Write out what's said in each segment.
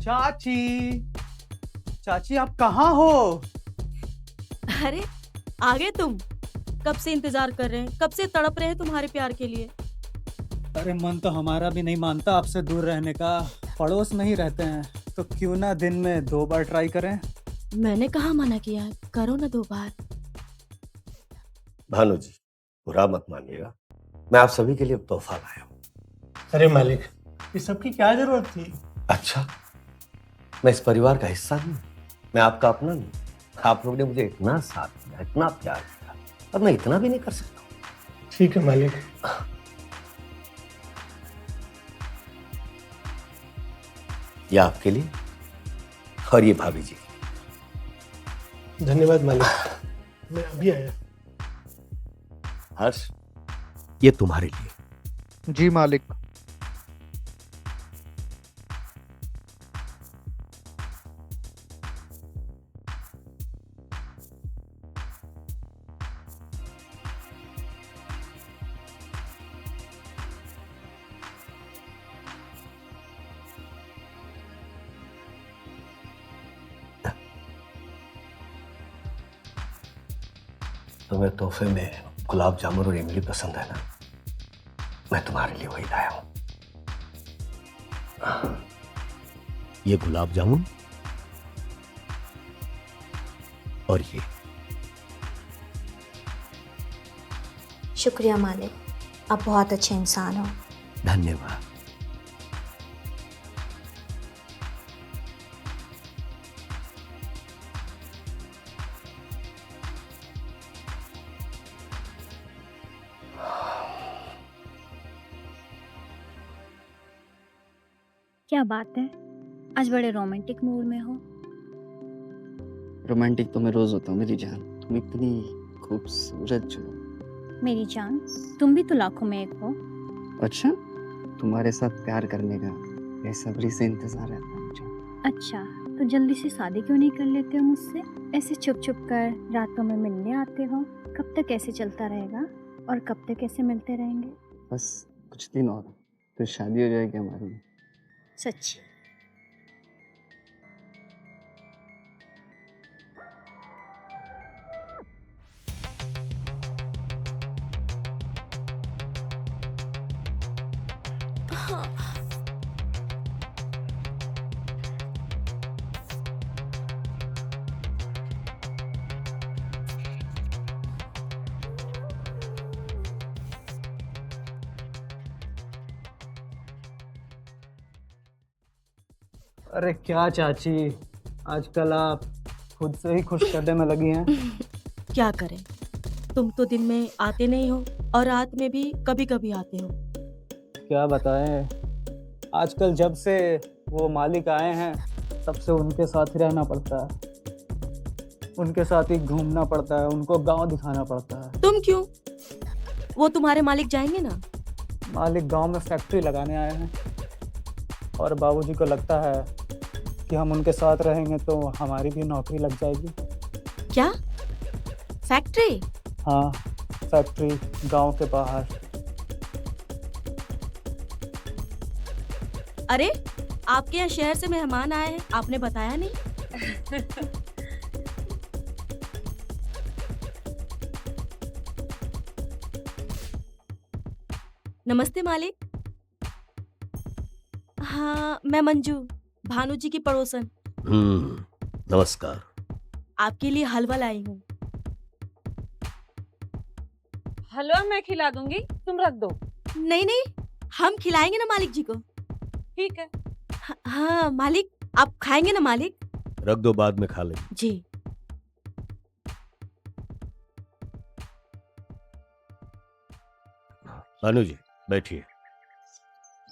चाची, चाची आप कहाँ हो? अरे आ गए तुम। कब से इंतजार कर रहे हैं, कब से तड़प रहे हैं तुम्हारे प्यार के लिए। अरे मन तो हमारा भी नहीं मानता आपसे दूर रहने का। पड़ोस में ही रहते हैं तो क्यों ना दिन में 2 बार ट्राई करें। मैंने कहाँ मना किया, करो ना 2 बार। भानु जी, बुरा मत मानिएगा, मैं आप सभी के लिए तोहफा लाया हूँ। अरे मालिक, ये सबकी क्या जरूरत थी? अच्छा, मैं इस परिवार का हिस्सा नहीं, मैं आपका अपना नहीं। आप लोग ने मुझे इतना साथ दिया, इतना प्यार दिया, अब मैं इतना भी नहीं कर सकता। ठीक है मालिक। ये आपके लिए और ये भाभी जी। धन्यवाद मालिक, मैं अभी आया। हर्ष, ये तुम्हारे लिए। जी मालिक। तुम्हें तोहफे में गुलाब जामुन और इमली पसंद है ना, मैं तुम्हारे लिए वही लाया हूं। ये गुलाब जामुन और ये। शुक्रिया मालिक, आप बहुत अच्छे इंसान हो। धन्यवाद। क्या बात है, आज बड़े रोमांटिक मूड में हो। रोमांटिक तो मैं रोज होता हूँ मेरी जान, तुम इतनी खूबसूरत जो। मेरी जान, तुम भी तो लाखों में एक हो। अच्छा, तुम्हारे साथ प्यार करने का बेसब्री से इंतजार रहता है मुझे। अच्छा, तो जल्दी से शादी क्यों नहीं कर लेते हो मुझसे? ऐसे छुप छुप कर रातों में मिलने आते हो। कब तक ऐसे चलता रहेगा और कब तक ऐसे मिलते रहेंगे? बस कुछ दिन और फिर शादी हो जाएगी हमारी। सच्ची? अरे क्या चाची, आजकल आप खुद से ही खुश करने में लगी हैं। क्या करें, तुम तो दिन में आते नहीं हो और रात में भी कभी कभी आते हो। क्या बताएं, आजकल जब से वो मालिक आए हैं तब से उनके साथ ही रहना पड़ता है, उनके साथ ही घूमना पड़ता है, उनको गांव दिखाना पड़ता है। तुम क्यों? वो तुम्हारे मालिक जाएंगे ना। मालिक गांव में फैक्ट्री लगाने आए हैं और बाबूजी को लगता है कि हम उनके साथ रहेंगे तो हमारी भी नौकरी लग जाएगी। क्या फैक्ट्री? हाँ, फैक्ट्री गांव के बाहर। अरे आपके यहाँ शहर से मेहमान आए हैं, आपने बताया नहीं। नमस्ते मालिक। हाँ, मैं मंजू, भानु जी की पड़ोसन। नमस्कार। आपके लिए हलवा लाई हूँ। हलवा मैं खिला दूंगी, तुम रख दो। नहीं नहीं, हम खिलाएंगे ना मालिक जी को। ठीक है। हाँ मालिक, आप खाएंगे ना मालिक? रख दो, बाद में खा लेंगे। जी। भानु जी बैठिए।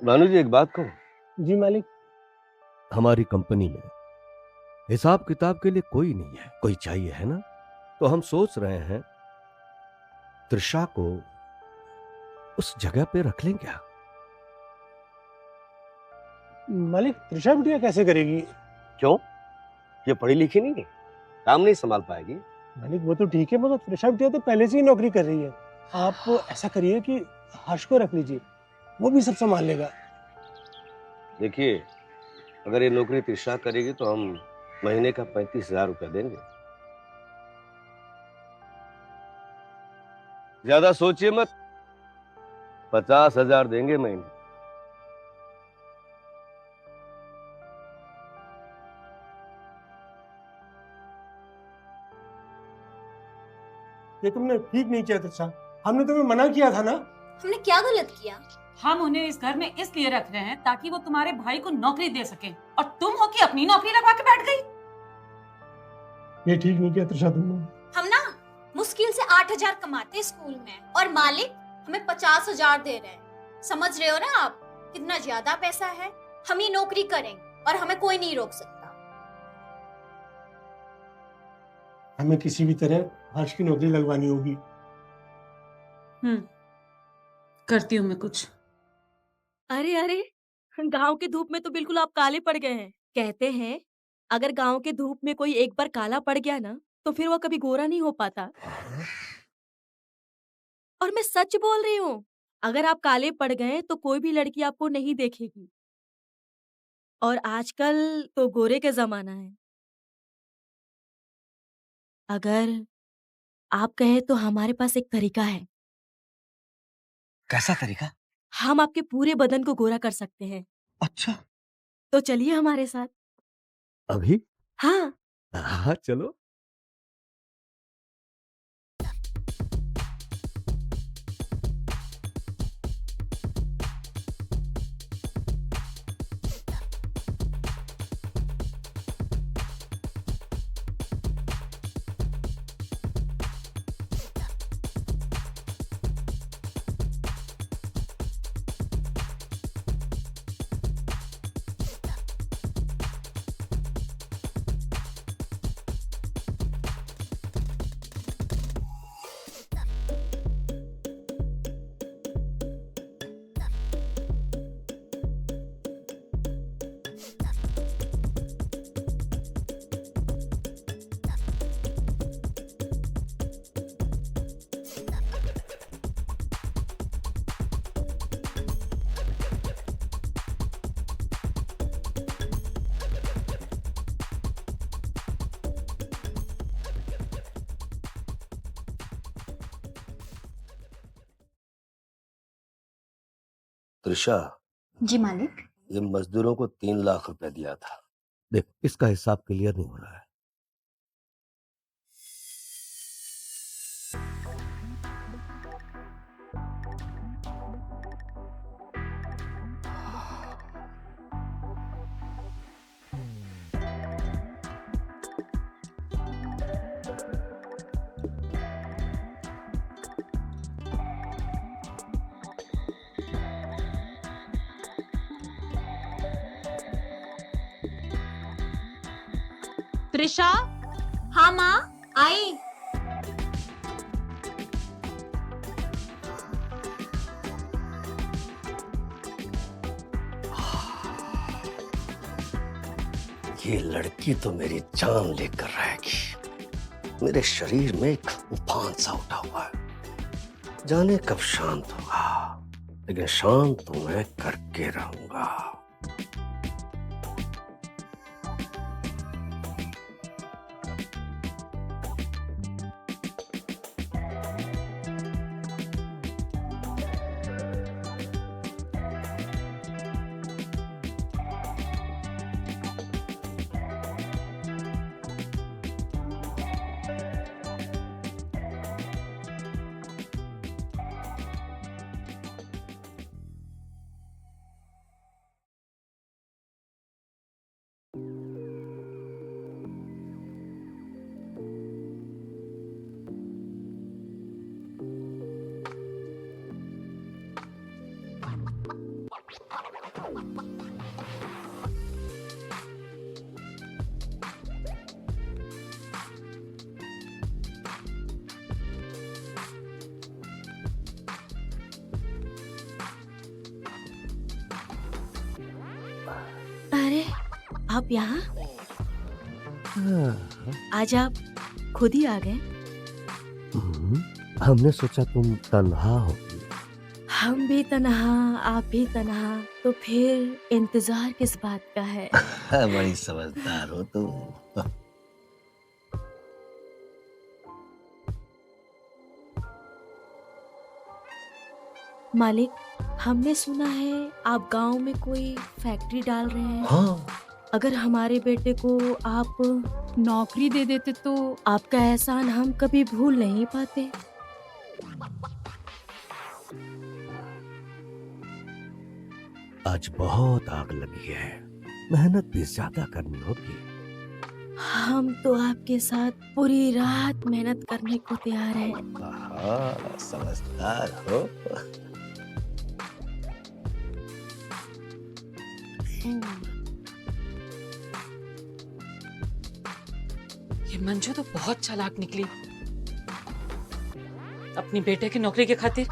भानु जी एक बात कहूं? जी मालिक। हमारी कंपनी में हिसाब किताब के लिए कोई नहीं है, कोई चाहिए है ना, तो हम सोच रहे हैं त्रिशा को उस जगह पे रख लें क्या? मालिक, त्रिशा बिटिया कैसे करेगी? क्यों? ये पढ़ी लिखी नहीं है, काम नहीं संभाल पाएगी? मालिक वो तो ठीक है, मगर त्रिशा बिटिया तो पहले से ही नौकरी कर रही है। आप ऐसा करिए कि हर्ष को रख लीजिए, वो भी सब संभाल लेगा। देखिए, अगर ये नौकरी त्रिशा करेगी तो हम महीने का 35,000 रुपया देंगे। ज्यादा सोचिए मत, 50,000 देंगे महीने। ये तुमने ठीक नहीं किया त्रिशा, हमने तुम्हें मना किया था ना। हमने क्या गलत किया? हम उन्हें इस घर में इसलिए रख रहे हैं ताकि वो तुम्हारे भाई को नौकरी दे सके, और तुम हो कि अपनी नौकरी लगवा के बैठ गई। ये ठीक नहीं किया त्रिशा तुमने। हम ना मुश्किल से 8,000 कमाते स्कूल में, और मालिक हमें 50,000 दे रहे हैं। समझ रहे हो ना आप कितना ज्यादा पैसा है? हम ये नौकरी करेंगे और हमें कोई नहीं रोक सकता। हमें किसी भी तरह हर्ष की नौकरी लगवानी होगी। करती हूँ मैं कुछ। अरे अरे, गांव की धूप में तो बिल्कुल आप काले पड़ गए हैं। कहते हैं अगर गांव की धूप में कोई एक बार काला पड़ गया ना तो फिर वो कभी गोरा नहीं हो पाता। और मैं सच बोल रही हूँ, अगर आप काले पड़ गए तो कोई भी लड़की आपको नहीं देखेगी। और आजकल तो गोरे का जमाना है। अगर आप कहें तो हमारे पास एक तरीका है। कैसा तरीका? हम आपके पूरे बदन को गोरा कर सकते हैं। अच्छा, तो चलिए हमारे साथ। अभी? हाँ, हाँ चलो। त्रिशा, जी मालिक। ये मजदूरों को 3 लाख रुपया दिया था। देख, इसका हिसाब क्लियर नहीं हो रहा है। त्रिशा, हाँ माँ, आई। ये लड़की तो मेरी जान लेकर रहेगी। मेरे शरीर में एक तूफान सा उठा हुआ है। जाने कब शांत होगा, लेकिन शांत तो मैं करके रहूंगा। अरे आप यहाँ? आज आप खुद ही आ गए? हमने सोचा तुम तन्हा होगी। हम भी तन्हा, आप भी तन्हा, तो फिर इंतजार किस बात का है? बड़ी समझदार हो तुम। मालिक, हमने सुना है आप गांव में कोई फैक्ट्री डाल रहे हैं। हाँ, अगर हमारे बेटे को आप नौकरी दे देते तो आपका एहसान हम कभी भूल नहीं पाते। आज बहुत आग लगी है, मेहनत भी ज्यादा करनी होगी। हम तो आपके साथ पूरी रात मेहनत करने को तैयार हैं। हाँ, समझदार हो। ये मंजू तो बहुत चालाक निकली। अपनी बेटे की नौकरी के खातिर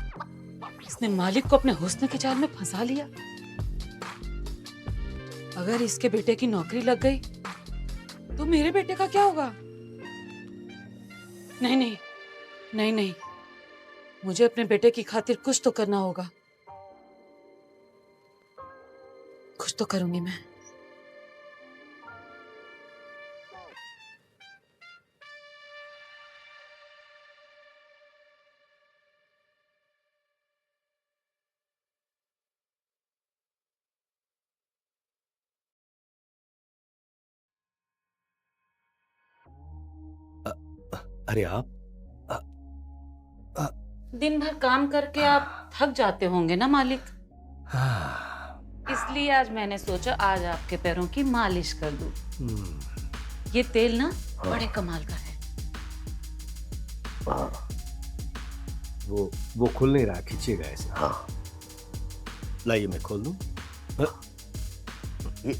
इसने मालिक को अपने हुस्न के जाल में फंसा लिया। अगर इसके बेटे की नौकरी लग गई तो मेरे बेटे का क्या होगा? नहीं नहीं नहीं नहीं, मुझे अपने बेटे की खातिर कुछ तो करना होगा। कुछ तो करूंगी मैं। अरे आप दिन भर काम करके आप थक जाते होंगे ना मालिक, इसलिए आज मैंने सोचा आज आपके पैरों की मालिश कर दूं। ये तेल ना बड़े कमाल का है। वो खुल नहीं रहा, खींचिएगा ऐसे। हाँ, लाइए मैं खोल दूं। ये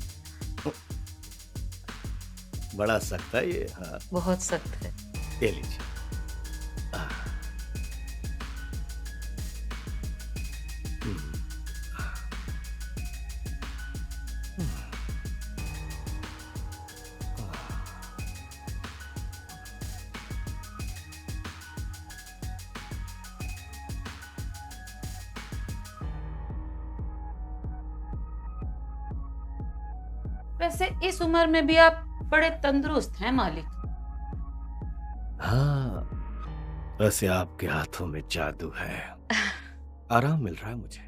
बड़ा सख्त है ये। हाँ, बहुत सख्त है। ये लीजिए। वैसे इस उम्र में भी आप बड़े तंदुरुस्त हैं मालिक। हाँ, वैसे आपके हाथों में जादू है। आराम मिल रहा है मुझे।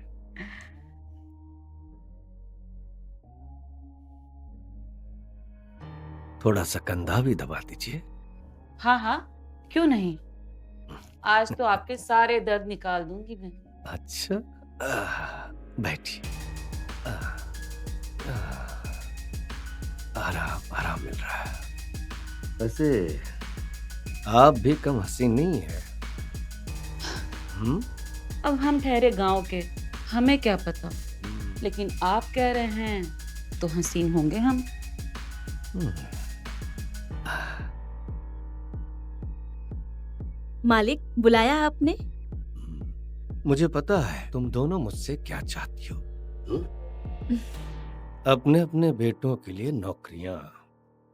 थोड़ा सा कंधा भी दबा दीजिए। हाँ हाँ, क्यों नहीं। आज तो आपके सारे दर्द निकाल दूंगी मैं। अच्छा, बैठिए। आराम आराम मिल रहा है। वैसे आप भी कम हसीन नहीं है। अब हम ठहरे गांव के, हमें क्या पता, लेकिन आप कह रहे हैं तो हसीन होंगे हम। मालिक, बुलाया आपने? मुझे पता है तुम दोनों मुझसे क्या चाहती हो। अपने अपने बेटों के लिए नौकरियां।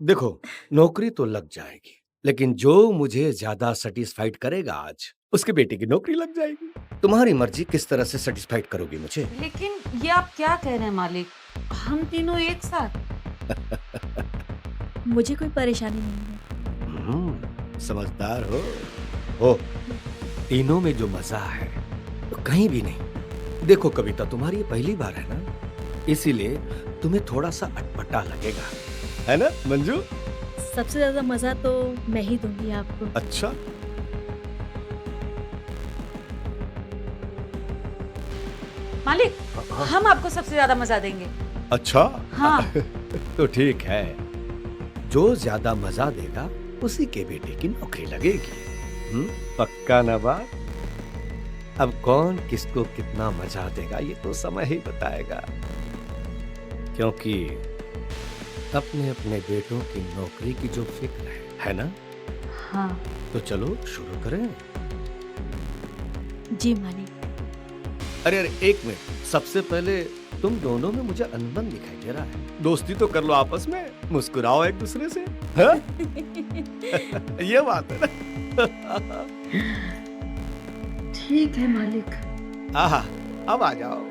देखो, नौकरी तो लग जाएगी, लेकिन जो मुझे ज्यादा सेटिस्फाइड करेगा आज, उसके बेटे की नौकरी लग जाएगी। तुम्हारी मर्जी किस तरह से सेटिस्फाइड करोगी मुझे। लेकिन ये आप क्या कह रहे हैं मालिक, हम तीनों एक साथ? मुझे कोई परेशानी नहीं है। समझदार हो। तीनों में जो मजा है तो कहीं भी नहीं। देखो कविता, तुम्हारी ये पहली बार है ना, इसीलिए तुम्हें थोड़ा सा अटपटा लगेगा, है ना मंजू? सबसे ज्यादा मजा तो मैं ही दूंगी आपको। अच्छा, मालिक, हम आपको सबसे ज्यादा मजा देंगे। अच्छा। हाँ। तो ठीक है, जो ज्यादा मजा देगा उसी के बेटे की नौकरी लगेगी। पक्का ना बात? अब कौन किसको कितना मजा देगा ये तो समय ही बताएगा, क्योंकि अपने अपने बेटों की नौकरी की जो फिक्र है ना? हाँ। तो चलो शुरू करें। जी मालिक। अरे एक मिनट, सबसे पहले तुम दोनों में मुझे अनबन दिखाई दे रहा है। दोस्ती तो कर लो आपस में, मुस्कुराओ एक दूसरे से। हाँ? ये बात है ना? ठीक है मालिक। आहा, अब आ जाओ।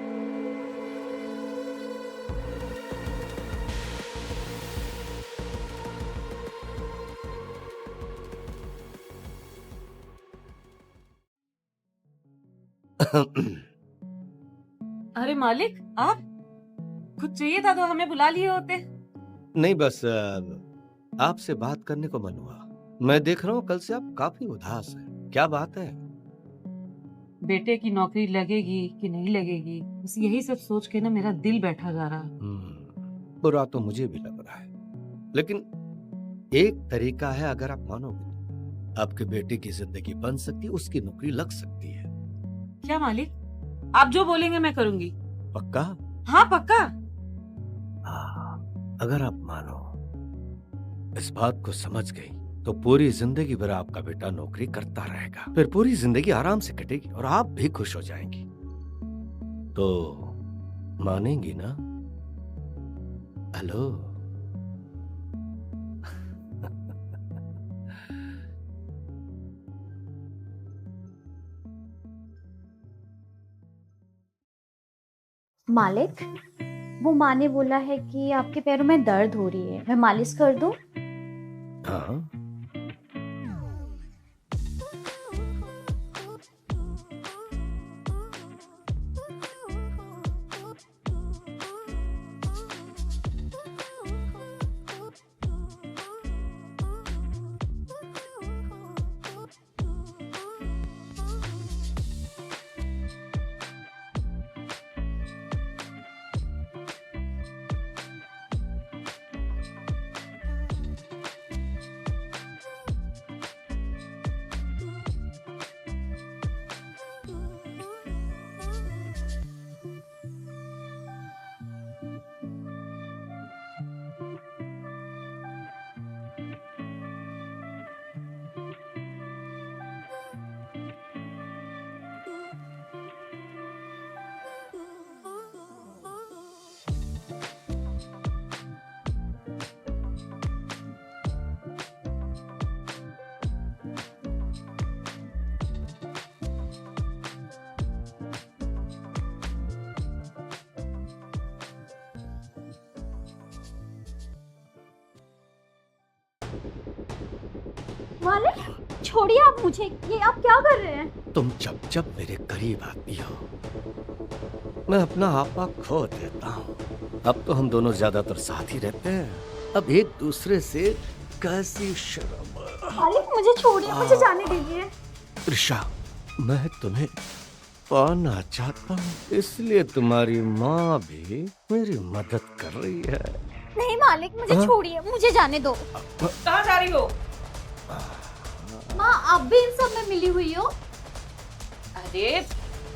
अरे मालिक, आप कुछ चाहिए था तो हमें बुला लिए होते। नहीं, बस आपसे बात करने को मन हुआ। मैं देख रहा हूँ कल से आप काफी उदास हैं। क्या बात है? बेटे की नौकरी लगेगी कि नहीं लगेगी, बस यही सब सोच के ना मेरा दिल बैठा जा रहा है। बुरा तो मुझे भी लग रहा है, लेकिन एक तरीका है, अगर आप मानोगे तो आपके बेटे की जिंदगी बन सकती है, उसकी नौकरी लग सकती है। क्या मालिक, आप जो बोलेंगे मैं करूंगी। पक्का? हाँ पक्का। हाँ, अगर आप मानो, इस बात को समझ गई, तो पूरी जिंदगी भर आपका बेटा नौकरी करता रहेगा, फिर पूरी जिंदगी आराम से कटेगी और आप भी खुश हो जाएंगी। तो मानेंगी ना? हेलो? मालिक, वो माँ ने बोला है कि आपके पैरों में दर्द हो रही है, मैं मालिश कर दूं? हाँ, मालिक, छोड़िए आप मुझे, ये आप क्या कर रहे हैं? तुम जब जब मेरे करीब आती हो, मैं अपना आपा खो देता हूँ। अब तो हम दोनों ज्यादातर साथ ही रहते हैं, अब एक दूसरे से कैसी शर्म। मालिक मुझे छोड़िए, मुझे जाने दीजिए। त्रिशा, मैं तुम्हें पाना चाहता हूँ, इसलिए तुम्हारी माँ भी मेरी मदद कर रही है। नहीं मालिक, मुझे छोड़िए, मुझे जाने दो। कहाँ जा रही हो? माँ, आप भी इन सब में मिली हुई हो? अरे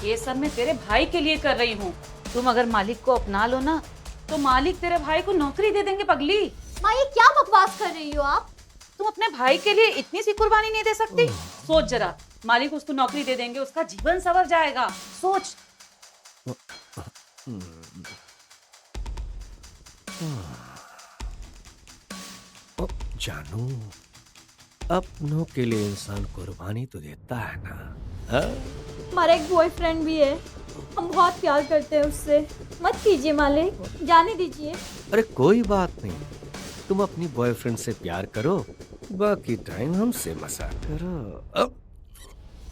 ये सब मैं तेरे भाई के लिए कर रही हूँ। तुम अगर मालिक को अपना लो ना, तो मालिक तेरे भाई को नौकरी दे देंगे। पगली माँ, ये क्या बकवास कर रही हो आप? तुम अपने भाई के लिए इतनी सी कुर्बानी नहीं दे सकती? सोच जरा, मालिक उसको नौकरी दे देंगे, उसका जीवन संवर जाएगा। सोच। जानू, अपनों के लिए इंसान कुर्बानी तो देता है ना? हाँ? हमारा एक बॉयफ्रेंड भी है, हम बहुत प्यार करते हैं उससे। मत कीजिए मालिक, जाने दीजिए। अरे कोई बात नहीं, तुम अपनी बॉयफ्रेंड से प्यार करो, बाकी टाइम हमसे मजाक करो।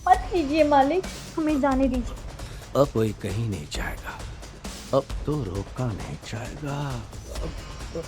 मत कीजिए मालिक, हमें जाने दीजिए। अब कोई कहीं नहीं जाएगा, अब तो रोका नहीं जाएगा। अब